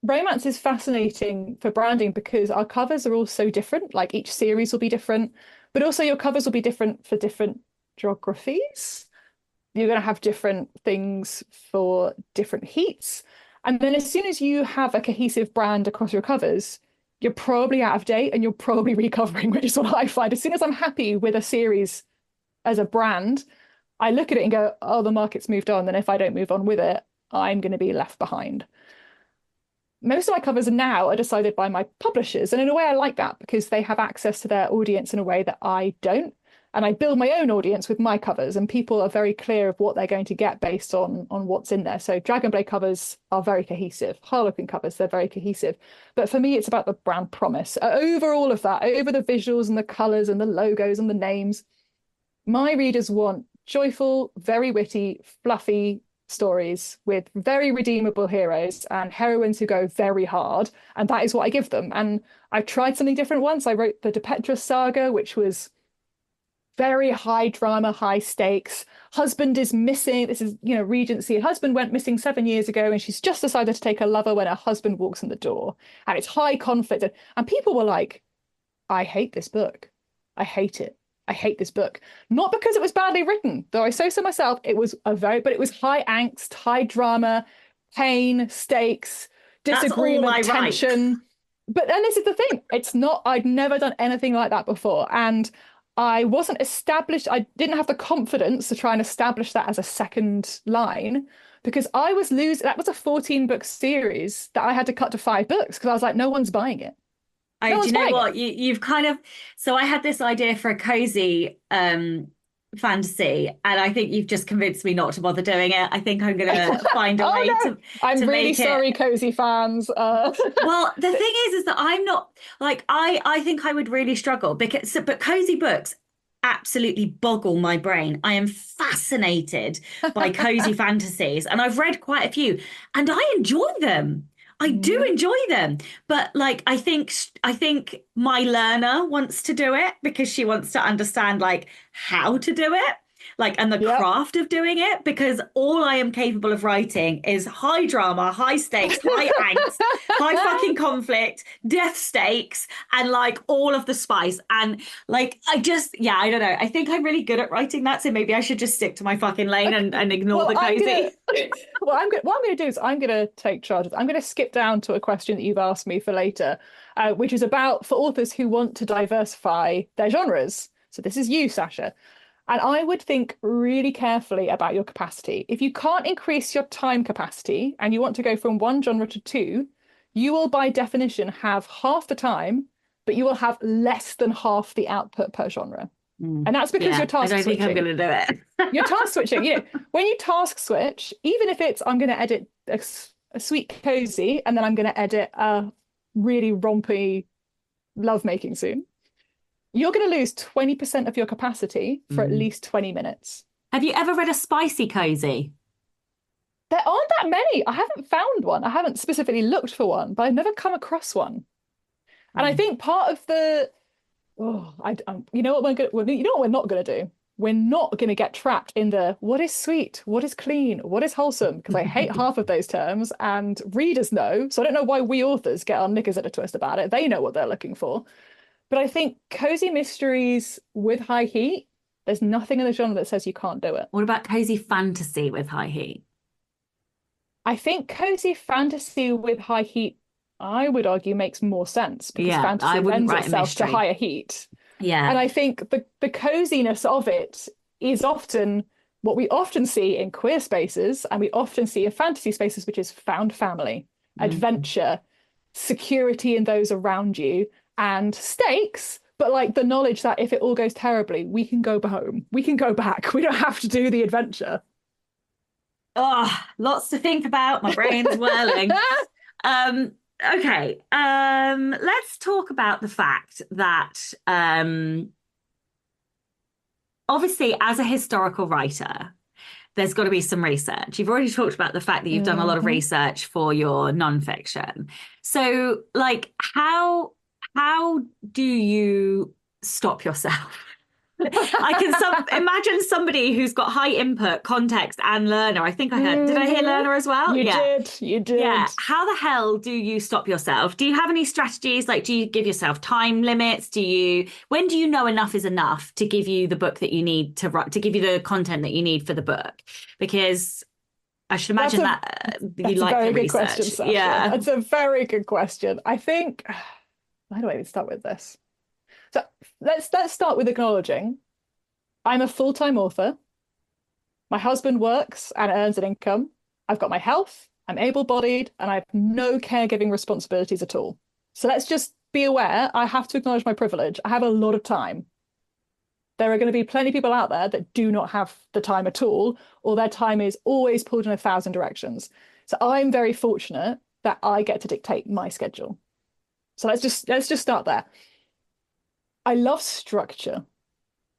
S3: romance is fascinating for branding because our covers are all so different. Like each series will be different, but also your covers will be different for different geographies. You're going to have different things for different heats. And then as soon as you have a cohesive brand across your covers, you're probably out of date and you're probably recovering, which is what I find. As soon as I'm happy with a series as a brand, I look at it and go, oh, the market's moved on. Then if I don't move on with it, I'm going to be left behind. Most of my covers now are decided by my publishers. And in a way, I like that because they have access to their audience in a way that I don't. And I build my own audience with my covers, and people are very clear of what they're going to get based on what's in there. So Dragonblade covers are very cohesive. Harlequin covers, they're very cohesive. But for me, it's about the brand promise. Over all of that, over the visuals and the colors and the logos and the names, my readers want joyful, very witty, fluffy stories with very redeemable heroes and heroines who go very hard. And that is what I give them. And I've tried something different once. I wrote the De Petrus saga, which was very high drama, high stakes. Husband is missing. This is, Regency. Husband went missing 7 years ago, and she's just decided to take her lover when her husband walks in the door. And it's high conflict. And people were like, I hate this book. I hate it. I hate this book. Not because it was badly written, though I say so myself. It was but it was high angst, high drama, pain, stakes, disagreement, tension. But then this is the thing. It's not, I'd never done anything like that before. And I wasn't established. I didn't have the confidence to try and establish that as a second line because I was losing. That was a 14-book series that I had to cut to 5 books because I was like, no one's buying it.
S1: Do you know what? You've kind of. So I had this idea for a cozy fantasy, and I think you've just convinced me not to bother doing it. I think I'm going to find a way to.
S3: I'm
S1: to
S3: really
S1: make
S3: sorry,
S1: it.
S3: cozy fans.
S1: Well, the thing is that I'm not like I think I would really struggle but cozy books absolutely boggle my brain. I am fascinated by cozy fantasies, and I've read quite a few, and I enjoy them. I do enjoy them, but like I think my learner wants to do it because she wants to understand like how to do it. like, and the craft of doing it, because all I am capable of writing is high drama, high stakes, high angst, high fucking conflict, death stakes, and like all of the spice. And like, I don't know. I think I'm really good at writing that. So maybe I should just stick to my fucking lane and ignore the cozy.
S3: What I'm going to do is I'm going to take charge. I'm going to skip down to a question that you've asked me for later, which is about for authors who want to diversify their genres. So this is you, Sasha. And I would think really carefully about your capacity. If you can't increase your time capacity and you want to go from one genre to two, you will by definition have half the time, but you will have less than half the output per genre. And that's because you're task switching. I don't think I'm going to do
S1: it.
S3: You're task switching. You know, when you task switch, even if it's I'm going to edit a sweet cozy and then I'm going to edit a really rompy lovemaking scene, you're going to lose 20% of your capacity for at least 20 minutes.
S1: Have you ever read a spicy cozy?
S3: There aren't that many. I haven't found one. I haven't specifically looked for one, but I've never come across one. And I think part of the you know what we're not going to do? We're not going to get trapped in the what is sweet, what is clean, what is wholesome, because I hate half of those terms and readers know. So I don't know why we authors get our knickers at a twist about it. They know what they're looking for. But I think cozy mysteries with high heat, there's nothing in the genre that says you can't do it.
S1: What about cozy fantasy with high heat?
S3: I think cozy fantasy with high heat, I would argue, makes more sense because fantasy lends itself to higher heat.
S1: Yeah.
S3: And I think the coziness of it is often what we often see in queer spaces and we often see in fantasy spaces, which is found family, adventure, security in those around you, and stakes, but like the knowledge that if it all goes terribly, we can go home. We can go back. We don't have to do the adventure.
S1: Oh, lots to think about. My brain's whirling. Okay, let's talk about the fact that obviously as a historical writer, there's got to be some research. You've already talked about the fact that you've done a lot of research for your nonfiction. So like how do you stop yourself? I can imagine somebody who's got high input, context, and learner. I think I heard. Did I hear learner as well?
S3: You did.
S1: Yeah. How the hell do you stop yourself? Do you have any strategies? Like, do you give yourself time limits? When do you know enough is enough to give you the book that you need to write, to give you the content that you need for the book? Because I should imagine you like the research.
S3: Question, Sasha. Yeah, that's a very good question. I think. How do I even start with this? So let's start with acknowledging I'm a full-time author. My husband works and earns an income. I've got my health, I'm able-bodied, and I have no caregiving responsibilities at all. So let's just be aware, I have to acknowledge my privilege. I have a lot of time. There are going to be plenty of people out there that do not have the time at all, or their time is always pulled in 1,000 directions. So I'm very fortunate that I get to dictate my schedule. So let's just start there. I love structure,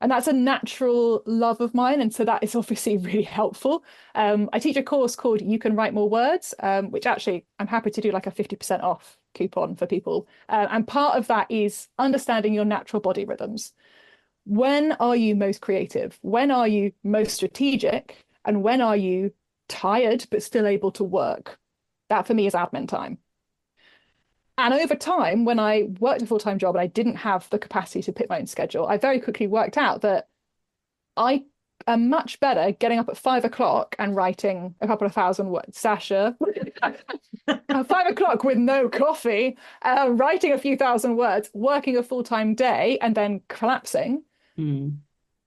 S3: and that's a natural love of mine, and so that is obviously really helpful. I teach a course called You Can Write More Words, which actually I'm happy to do like a 50% off coupon for people. And part of that is understanding your natural body rhythms. When are you most creative? When are you most strategic? And when are you tired but still able to work? That for me is admin time. And over time, when I worked a full-time job and I didn't have the capacity to pick my own schedule, I very quickly worked out that I am much better getting up at 5 o'clock and writing a couple of thousand words. Sasha, 5 o'clock with no coffee, writing a few thousand words, working a full-time day and then collapsing,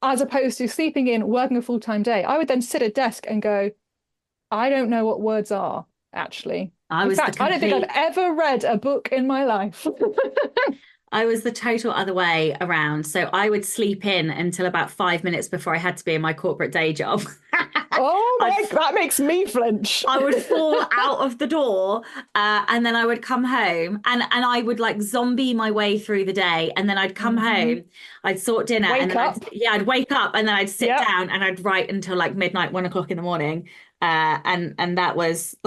S3: as opposed to sleeping in, working a full-time day. I would then sit at a desk and go, I don't know what words are, actually. In fact, I don't think I've ever read a book in my life.
S1: I was the total other way around. So I would sleep in until about 5 minutes before I had to be in my corporate day job.
S3: That makes me flinch.
S1: I would fall out of the door and then I would come home and I would like zombie my way through the day. And then I'd come home, I'd sort dinner and then I'd wake up and then I'd sit down and I'd write until like midnight, 1 o'clock in the morning. And that was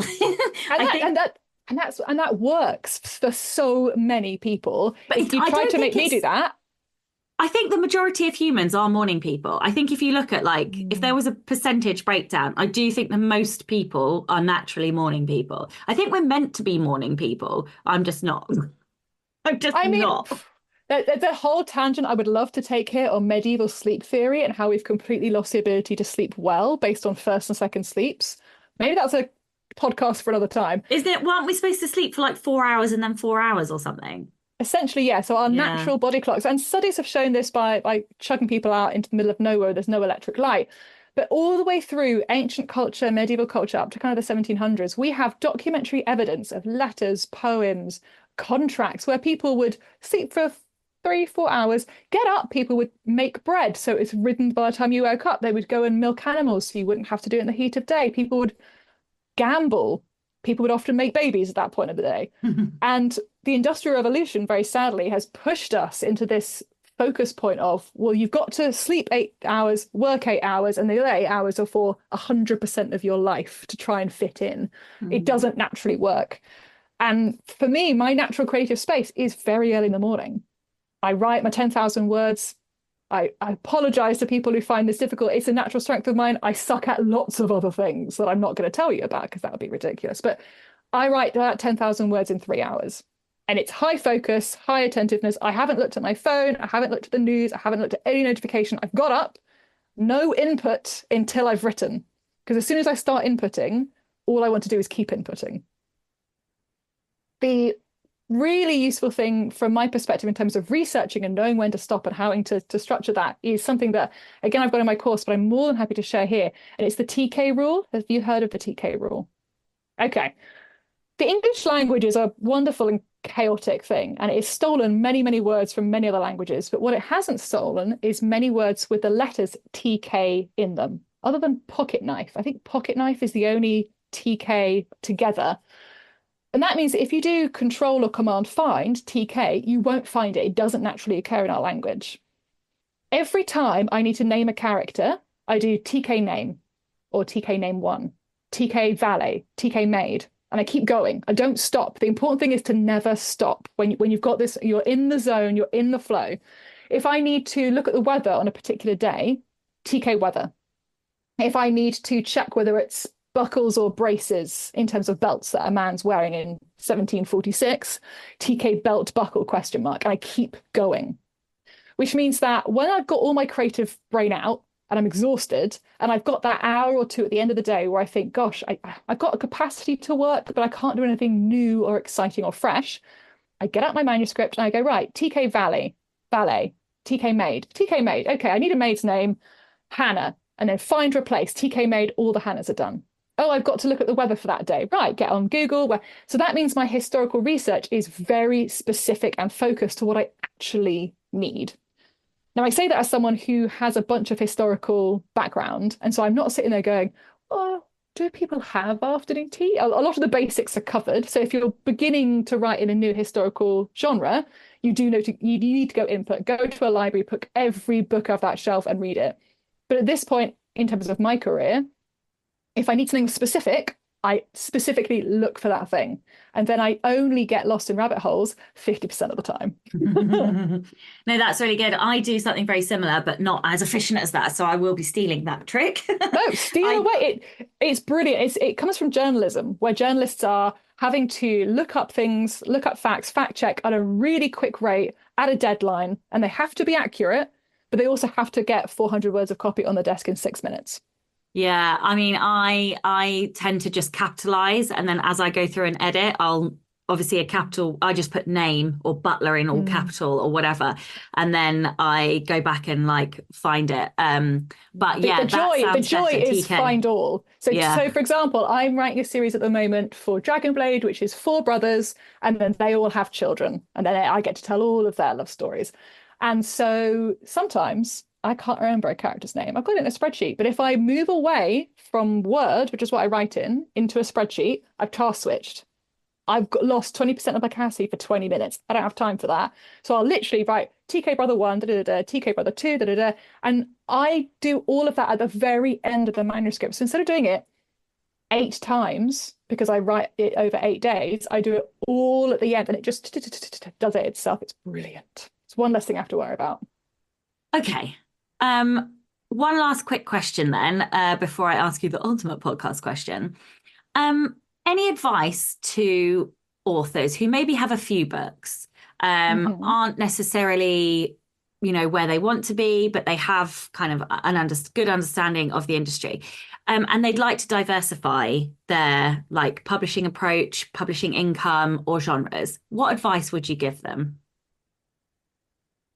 S3: and that works for so many people. But if you tried to make me do that,
S1: I think the majority of humans are morning people. I think if you look at like, if there was a percentage breakdown, I do think that most people are naturally morning people. I think we're meant to be morning people. I'm just not. I'm just
S3: I mean,
S1: not.
S3: the whole tangent I would love to take here on medieval sleep theory and how we've completely lost the ability to sleep well based on first and second sleeps. Maybe that's a podcast for another time.
S1: Isn't it? Weren't we supposed to sleep for like 4 hours and then 4 hours or something?
S3: Essentially, yeah. So our
S1: Yeah.
S3: natural body clocks, and studies have shown this by chucking people out into the middle of nowhere, there's no electric light. But all the way through ancient culture, medieval culture, up to kind of the 1700s, we have documentary evidence of letters, poems, contracts where people would sleep for 3, 4 hours, get up, people would make bread. So it's written by the time you woke up. They would go and milk animals so you wouldn't have to do it in the heat of day. People would gamble. People would often make babies at that point of the day. And the Industrial Revolution, very sadly, has pushed us into this focus point of, well, you've got to sleep 8 hours, work 8 hours, and the other 8 hours are for 100% of your life to try and fit in. It doesn't naturally work. And for me, my natural creative space is very early in the morning. I write my 10,000 words. I apologize to people who find this difficult. It's a natural strength of mine. I suck at lots of other things that I'm not going to tell you about because that would be ridiculous. But I write about 10,000 words in 3 hours. And it's high focus, high attentiveness. I haven't looked at my phone. I haven't looked at the news. I haven't looked at any notification. I've got up, no input until I've written. Because as soon as I start inputting, all I want to do is keep inputting. The really useful thing from my perspective in terms of researching and knowing when to stop and how to structure that is something that, again, I've got in my course, but I'm more than happy to share here. And it's the TK rule. Have you heard of the TK rule? Okay. The English language is a wonderful and chaotic thing, and it's stolen many, many words from many other languages. But what it hasn't stolen is many words with the letters TK in them, other than pocket knife. I think pocket knife is the only TK together. And that means that if you do control or command find TK, you won't find it. It doesn't naturally occur in our language. Every time I need to name a character, I do TK name or TK name one, TK valet, TK maid, and I keep going. I don't stop. The important thing is to never stop. When you've got this, you're in the zone, you're in the flow. If I need to look at the weather on a particular day, TK weather. If I need to check whether it's buckles or braces in terms of belts that a man's wearing in 1746, TK belt buckle question mark, and I keep going. Which means that when I've got all my creative brain out and I'm exhausted and I've got that hour or two at the end of the day where I think, gosh, I've got a capacity to work, but I can't do anything new or exciting or fresh, I get out my manuscript and I go, right, TK valet, TK maid, okay, I need a maid's name, Hannah, and then find replace, TK maid, all the Hannahs are done. Oh, I've got to look at the weather for that day. Right, get on Google. So that means my historical research is very specific and focused to what I actually need. Now, I say that as someone who has a bunch of historical background. And so I'm not sitting there going, oh, do people have afternoon tea? A lot of the basics are covered. So if you're beginning to write in a new historical genre, you need to go input, go to a library, pick every book off that shelf and read it. But at this point, in terms of my career, if I need something specific, I specifically look for that thing. And then I only get lost in rabbit holes 50% of the time.
S1: No, that's really good. I do something very similar, but not as efficient as that. So I will be stealing that trick.
S3: No, steal away. It's brilliant. It comes from journalism, where journalists are having to look up things, look up facts, fact check at a really quick rate, at a deadline, and they have to be accurate, but they also have to get 400 words of copy on the desk in 6 minutes.
S1: Yeah, I mean, I tend to just capitalize, and then as I go through and edit, I'll obviously I just put name or butler in all capital or whatever, and then I go back and like find it. But yeah,
S3: the joy is
S1: TK.
S3: Find all. So for example, I'm writing a series at the moment for Dragonblade, which is 4 brothers, and then they all have children, and then I get to tell all of their love stories. And so sometimes I can't remember a character's name. I've got it in a spreadsheet, but if I move away from Word, which is what I write in, into a spreadsheet, I've task switched. Lost 20% of my capacity for 20 minutes. I don't have time for that. So I'll literally write TK brother 1, TK brother 2, and I do all of that at the very end of the manuscript. So instead of doing it 8 times, because I write it over 8 days, I do it all at the end, and it just does it itself. It's brilliant. It's one less thing I have to worry about.
S1: Okay. One last quick question then, before I ask you the ultimate podcast question. Um, any advice to authors who maybe have a few books,
S3: Mhm.
S1: aren't necessarily, where they want to be, but they have kind of an good understanding of the industry, and they'd like to diversify their like publishing approach, publishing income, or genres. What advice would you give them?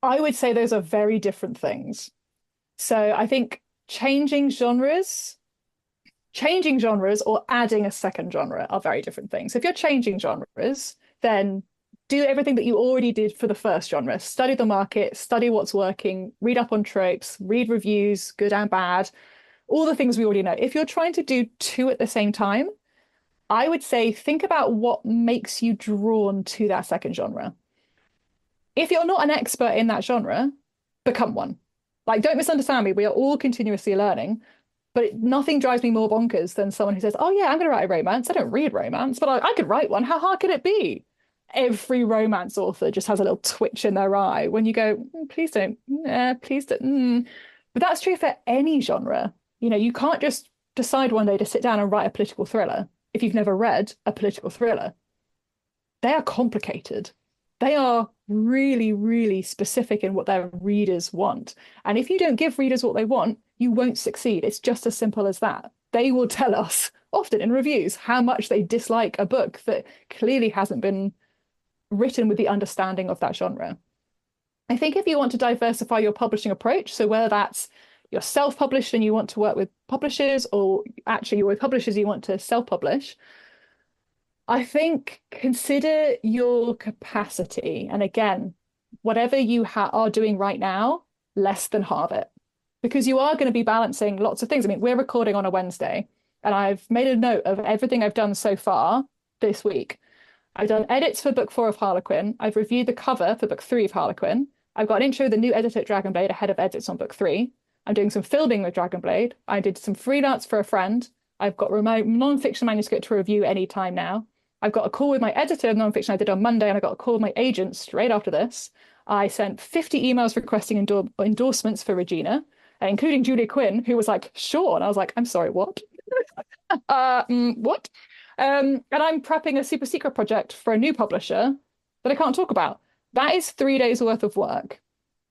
S3: I would say those are very different things. So I think changing genres, changing genres or adding a second genre are very different things. So if you're changing genres, then do everything that you already did for the first genre. Study the market, study what's working, read up on tropes, read reviews, good and bad, all the things we already know. If you're trying to do two at the same time, I would say think about what makes you drawn to that second genre. If you're not an expert in that genre, become one. Like, don't misunderstand me. We are all continuously learning, but nothing drives me more bonkers than someone who says, "Oh yeah, I'm going to write a romance. I don't read romance, but I could write one. How hard could it be?" Every romance author just has a little twitch in their eye when you go, Please don't, please don't." But that's true for any genre. You can't just decide one day to sit down and write a political thriller if you've never read a political thriller. They are complicated. They are really, really specific in what their readers want. And if you don't give readers what they want, you won't succeed. It's just as simple as that. They will tell us, often in reviews, how much they dislike a book that clearly hasn't been written with the understanding of that genre. I think if you want to diversify your publishing approach, so whether that's you're self-published and you want to work with publishers, or actually you're with publishers you want to self-publish, I think consider your capacity. And again, whatever you are doing right now, less than halve it. Because you are going to be balancing lots of things. I mean, we're recording on a Wednesday, and I've made a note of everything I've done so far this week. I've done edits for book 4 of Harlequin. I've reviewed the cover for book 3 of Harlequin. I've got an intro with the new editor at Dragonblade ahead of edits on book 3. I'm doing some filming with Dragonblade. I did some freelance for a friend. I've got remote non-fiction manuscript to review anytime now. I've got a call with my editor of nonfiction I did on Monday, and I got a call with my agent straight after this. I sent 50 emails requesting endorsements for Regina, including Julia Quinn, who was like, "Sure." And I was like, "I'm sorry, what?" What? And I'm prepping a super secret project for a new publisher that I can't talk about. That is 3 days worth of work.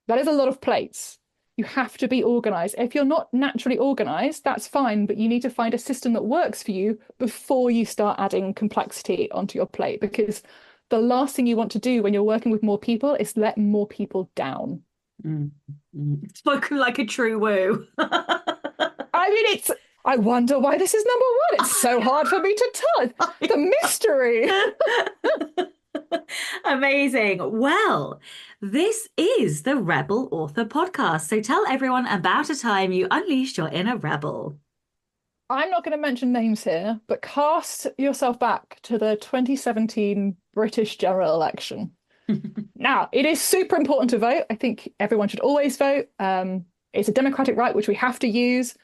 S3: That is a lot of plates. You have to be organized. If you're not naturally organized, that's fine, but you need to find a system that works for you before you start adding complexity onto your plate, because the last thing you want to do when you're working with more people is let more people down.
S1: Mm. Spoken like a true woo.
S3: I mean, I wonder why this is number one. It's so hard for me to tell. The mystery.
S1: Amazing. Well, this is the Rebel Author Podcast. So tell everyone about a time you unleashed your inner rebel.
S3: I'm not going to mention names here, but cast yourself back to the 2017 British general election. Now, it is super important to vote. I think everyone should always vote. It's a democratic right, which we have to use.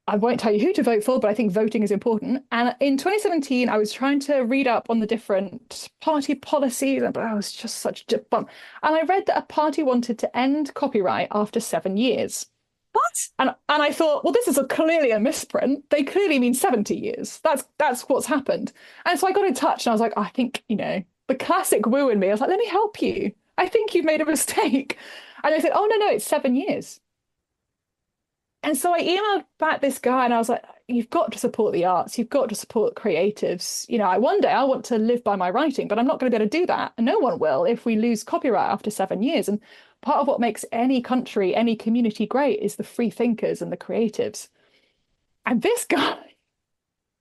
S3: I won't tell you who to vote for, but I think voting is important. And in 2017, I was trying to read up on the different party policies, and I was just such a bum. And I read that a party wanted to end copyright after 7 years.
S1: What?
S3: And I thought, well, this is clearly a misprint. They clearly mean 70 years. That's what's happened. And so I got in touch, and I was like, I think, the classic woo in me. I was like, let me help you. I think you've made a mistake. And they said, oh, no, it's 7 years. And so I emailed back this guy, and I was like, you've got to support the arts. You've got to support creatives. One day I want to live by my writing, but I'm not going to be able to do that. And no one will if we lose copyright after 7 years. And part of what makes any country, any community great is the free thinkers and the creatives. And this guy,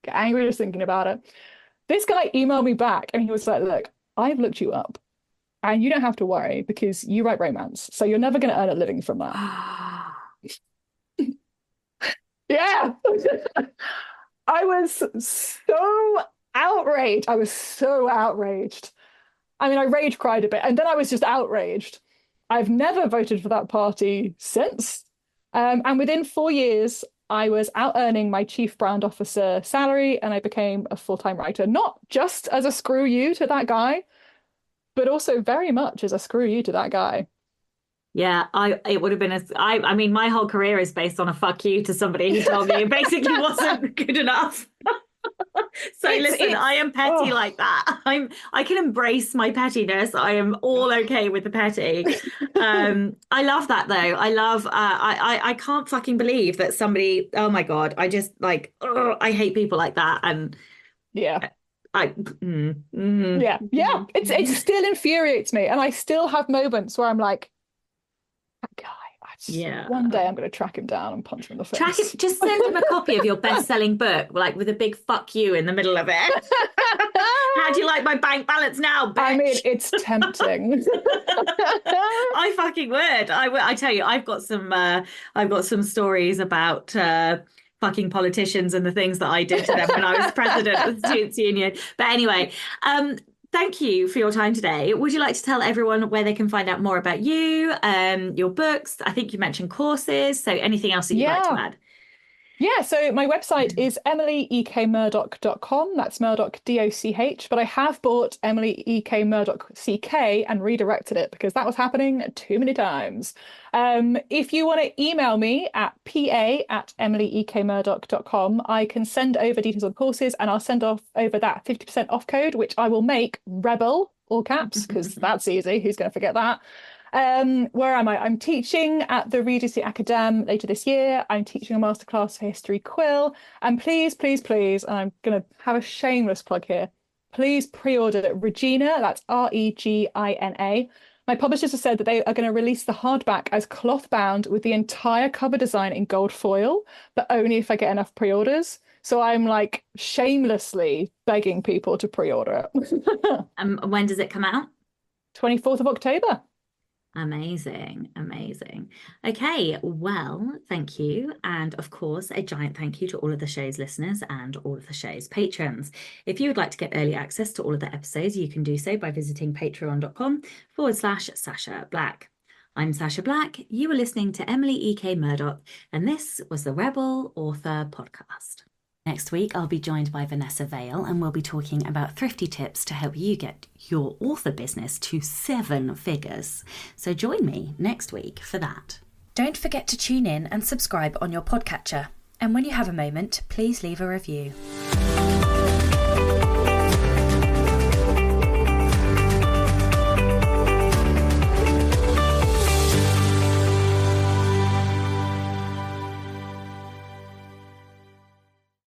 S3: get angry just thinking about it. This guy emailed me back, and he was like, look, I've looked you up, and you don't have to worry because you write romance. So you're never going to earn a living from that. Yeah. I was so outraged. I was so outraged. I mean, I rage cried a bit, and then I was just outraged. I've never voted for that party since. And within 4 years, I was out earning my chief brand officer salary, and I became a full-time writer, not just as a screw you to that guy, but also very much as a screw you to that guy.
S1: Yeah, it would have been I mean, my whole career is based on a fuck you to somebody who told me it basically wasn't good enough. So listen, I am petty like that. I can embrace my pettiness. I am all okay with the petty. I love that though. I love I can't fucking believe that somebody, oh my God, I just like, I hate people like that. And
S3: yeah.
S1: Yeah.
S3: It still infuriates me, and I still have moments where I'm like, that guy. One day I'm going to track him down and punch him in the face.
S1: Track it. Just send him a copy of your best-selling book, like with a big "fuck you" in the middle of it. How do you like my bank balance now, bitch?
S3: I mean, it's tempting.
S1: I fucking would. I tell you, I've got some stories about fucking politicians and the things that I did to them when I was president of the Students' Union. But anyway, thank you for your time today. Would you like to tell everyone where they can find out more about you, your books? I think you mentioned courses. So anything else that you'd like to add?
S3: Yeah, so my website is emilyekmurdoch.com. That's Murdoch, DOCH. But I have bought Emily E K Murdoch CK and redirected it because that was happening too many times. If you want to email me at pa@emilyekmurdoch.com, I can send over details on courses, and I'll send over that 50% off code, which I will make Rebel, all caps, because that's easy. Who's going to forget that? Where am I? I'm teaching at the Regency Academ later this year. I'm teaching a masterclass for History Quill. And please, please, please, and I'm going to have a shameless plug here, please pre-order Regina, that's Regina. My publishers have said that they are going to release the hardback as cloth bound with the entire cover design in gold foil, but only if I get enough pre-orders. So I'm like shamelessly begging people to pre-order it.
S1: When does it come out?
S3: 24th of October.
S1: Amazing, amazing. Okay, well, thank you. And of course, a giant thank you to all of the show's listeners and all of the show's patrons. If you would like to get early access to all of the episodes, you can do so by visiting patreon.com/Sasha Black. I'm Sasha Black. You are listening to Emily E K Murdoch, and this was the Rebel Author Podcast. Next week, I'll be joined by Vanessa Vale, and we'll be talking about thrifty tips to help you get your author business to 7 figures. So join me next week for that. Don't forget to tune in and subscribe on your podcatcher. And when you have a moment, please leave a review.